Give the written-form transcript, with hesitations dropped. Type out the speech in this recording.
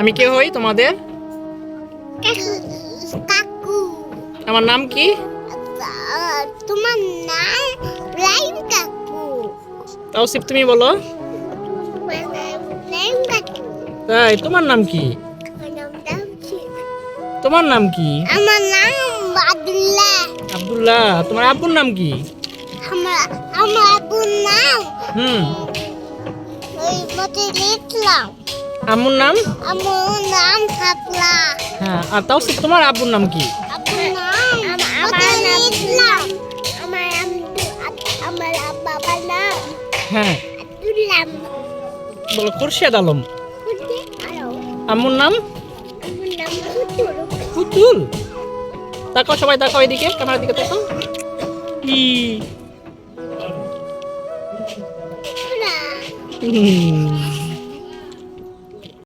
আমি কে হই তোমাদের? কাকু। আমার নাম কি? তোমার নাম রাইম কাকু। তাওসিফ তুমি বলো। তোমার নাম রাইম কাকু। তাই তোমার নাম কি? আমার নাম তাওসিফ। তোমার নাম কি? আমার নাম আব্দুল্লাহ। আব্দুল্লাহ। তোমার আব্বুর নাম কি? আমার আমার আব্বুর নাম হুম। ওই মতে লিখলাম। আম্মুর নাম? আমার নাম হাবলা। হ্যাঁ, আর তাওসিফ তোমার আব্বুর নাম কি? আব্বুর নাম আমার নাম লিখলাম। আমার বাবার নাম হ্যাঁ, আব্দুল্লাহ। বলো খুরশেদ আলম। খুঁজে আরো আম্মুর নাম? আমার নাম কুতুর। পুতুল। তাকাও সবাই, তাকাও এদিকে, ক্যামেরার দিকে তাকাও। ই না হুম।